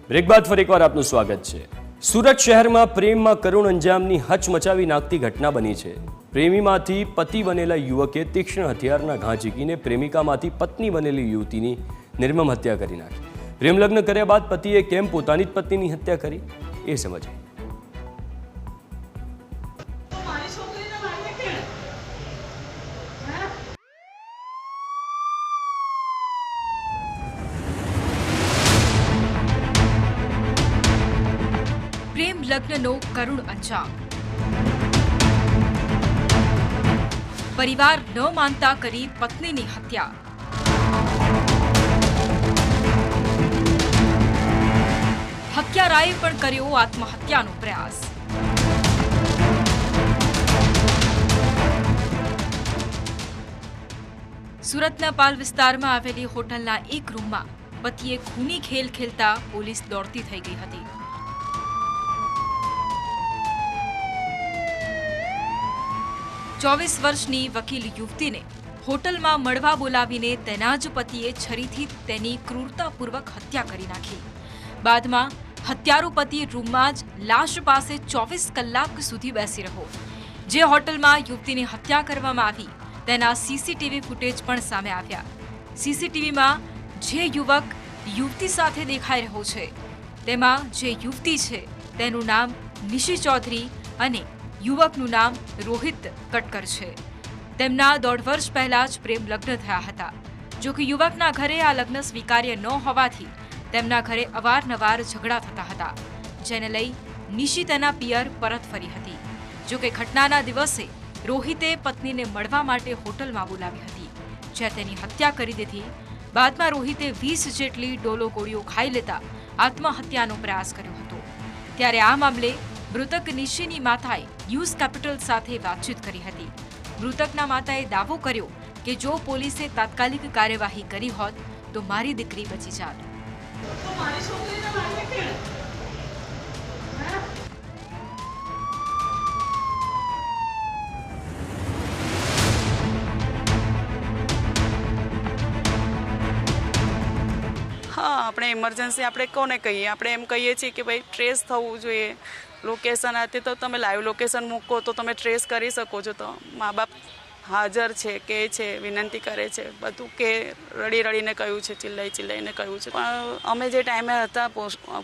Break બાદ ફરી એકવાર આપનું સ્વાગત છે। સુરત શહેરમાં પ્રેમમાં કરુણ અંજામની હચમચાવી નાખતી ઘટના બની છે। પ્રેમીમાંથી પતિ બનેલા યુવકે તીક્ષ્ણ હથિયારના ઘા ઝીકીને પ્રેમિકામાંથી પત્ની બનેલી યુવતીની નિર્મમ હત્યા કરી નાખી। પ્રેમ લગ્ન કર્યા બાદ પતિએ કેમ પોતાની જ પત્નીની હત્યા કરી એ સમજીએ। પ્રેમ લગ્નનો કરુણ અંજામ। પરિવાર ન માનતા કરી પત્નીની હત્યા। હત્યારાએ પણ કર્યો આત્મહત્યાનો પ્રયાસ। સુરતના પાલ વિસ્તારમાં આવેલી હોટલના એક રૂમમાં પતિએ ખૂની ખેલ ખેલતા પોલીસ દોડતી થઈ ગઈ હતી। 24 વર્ષની વકીલ યુવતીને હોટલમાં મળવા બોલાવીને તેના જ પતિએ છરીથી તેની ક્રૂરતાપૂર્વક હત્યા કરી નાખી। બાદમાં હત્યારો પતિ રૂમમાં જ લાશ પાસે 24 કલાક સુધી બેસી રહ્યો। જે હોટલમાં યુવતીની હત્યા કરવામાં આવી તેના સીસીટીવી ફૂટેજ પણ સામે આવ્યા। સીસીટીવીમાં જે યુવક યુવતી સાથે દેખાઈ રહ્યો છે તેમાં જે યુવતી છે તેનું નામ નિશી ચૌધરી અને યુવકનું નામ રોહિત કટકર છે। તેમના 1.5 વર્ષ પહેલા જ પ્રેમ લગ્ન થયા હતા। જો કે યુવકના ઘરે આ લગ્ન સ્વીકાર્ય ન હોવાથી તેમના ઘરે અવારનવાર ઝઘડા થતા હતા, જેને લઈ નિશી તેના પિયર પરત ફરી હતી। જો કે ઘટનાના દિવસે રોહિતે પત્નીને મળવા માટે હોટલમાં બોલાવી હતી, જ્યાં તેની હત્યા કરી દીધી। બાદમાં રોહિતે 20 જેટલી ડોલો ગોળીઓ ખાઈ લેતા આત્મહત્યાનો પ્રયાસ કર્યો હતો। ત્યારે આ મામલે મૃતક નિશીની માતાએ ન્યૂઝ કેપિટલ સાથે વાતચીત કરી હતી। મૃતકના માતાએ દાવો કર્યો કે જો પોલીસે તાત્કાલિક કાર્યવાહી કરી હોત તો મારી દીકરી બચી જાત। હા, આપણે ઇમરજન્સી આપણે કોને કહીએ? આપણે એમ કહીએ છીએ કે ભાઈ ટ્રેસ થવું જોઈએ। લોકેશન હતી તો તમે લાઈવ લોકેશન મૂકો તો તમે ટ્રેસ કરી શકો છો। તો મા બાપ હાજર છે, કે છે, વિનંતી કરે છે, બધું કે રડી રડીને કહ્યું છે, ચિલ્લાઈને કહ્યું છે। પણ અમે જે ટાઈમે હતા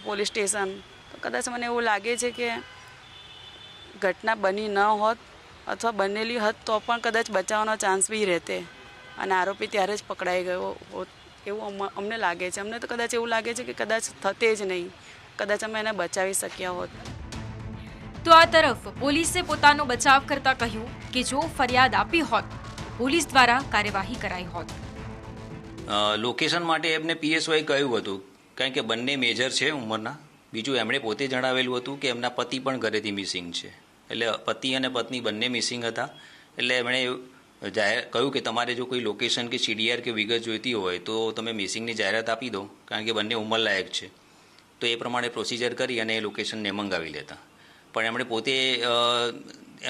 પોલીસ સ્ટેશન, તો કદાચ મને એવું લાગે છે કે ઘટના બની ન હોત અથવા બનેલી હોત તો પણ કદાચ બચાવવાનો ચાન્સ બી રહેતે અને આરોપી ત્યારે જ પકડાઈ ગયો હોત એવું અમને લાગે છે। અમને તો કદાચ એવું લાગે છે કે કદાચ થતે જ નહીં, કદાચ અમે એને બચાવી શક્યા હોત। તો આ તરફ પોલીસે પોતાનો બચાવ કરતા કહ્યું કે જો ફરિયાદ આપી હોત તો પોલીસ દ્વારા કાર્યવાહી કરાઈ હોત। લોકેશન માટે એમને પીએસવાય કહ્યું હતું, કારણ કે બંને મેજર છે ઉંમરના। બીજું એમણે પોતે જણાવેલું હતું કે એમના પતિ પણ ઘરેથી મિસિંગ છે, એટલે પતિ અને પત્ની બંને મિસિંગ હતા। એટલે એમણે કહ્યું કે તમારે જો કોઈ લોકેશન કે સીડીઆર કે વિગત જોઈતી હોય તો તમે મિસિંગની જાહેરાત આપી દો, કારણ કે બંને ઉંમરલાયક છે। તો એ પ્રમાણે પ્રોસિજર કરી અને એ લોકેશનને મંગાવી લેતા। પણ એમણે પોતે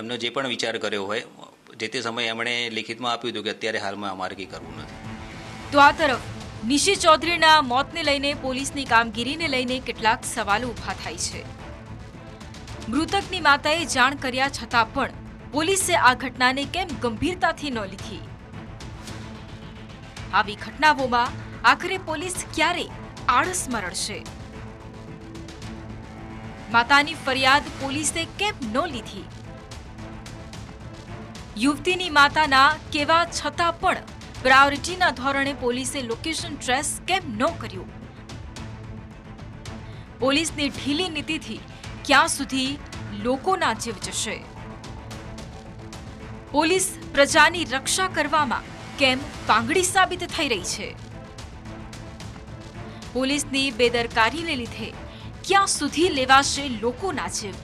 એમનો જે પણ વિચાર કર્યો હોય જે તે સમયે એમણે લિખિતમાં આપ્યું હતું કે અત્યારે હાલમાં અમારે કંઈ કરવું નથી। તો આ તરફ નિશી ચૌધરીના મોતને લઈને પોલીસની કામગીરીને લઈને કેટલાક સવાલો ઊભા થાય છે। મૃતકની માતાએ જાણ કર્યા છતાં પણ પોલીસે આ ઘટનાને કેમ ગંભીરતાથી ન લીધી? આવી ઘટનાઓમાં આખરે પોલીસ ક્યારે આળસ મરડશે? માતાની ફરિયાદ પોલીસે કેમ ન લીધી? યુવતીની માતાના કેવા છતાં પણ પ્રાયોરિટીના ધોરણે પોલીસે લોકેશન ટ્રેસ કેમ ન કર્યું? પોલીસની ઢીલી નીતિથી ક્યાં સુધી લોકોના જીવ જશે? પોલીસ પ્રજાની રક્ષા કરવામાં કેમ પાંગડી સાબિત થઈ રહી છે? પોલીસની બેદરકારીને લીધે ક્યાં સુધી લેવાશે લોકોના જીવ?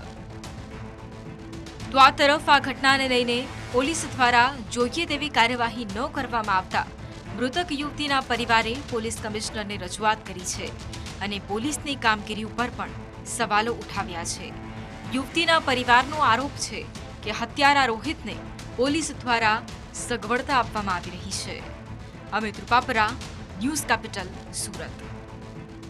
તો આ તરફ આ ઘટનાને લઈને પોલીસ દ્વારા જોઈએ તેવી કાર્યવાહી ન કરવામાં આવતા મૃતક યુવતીના પરિવારે પોલીસ કમિશનરને રજૂઆત કરી છે અને પોલીસની કામગીરી ઉપર પણ સવાલો ઉઠાવ્યા છે। યુવતીના પરિવારનો આરોપ છે કે હત્યારા રોહિતને પોલીસ દ્વારા સગવડતા આપવામાં આવી રહી છે। Amit Rupapara, news capital, Surat.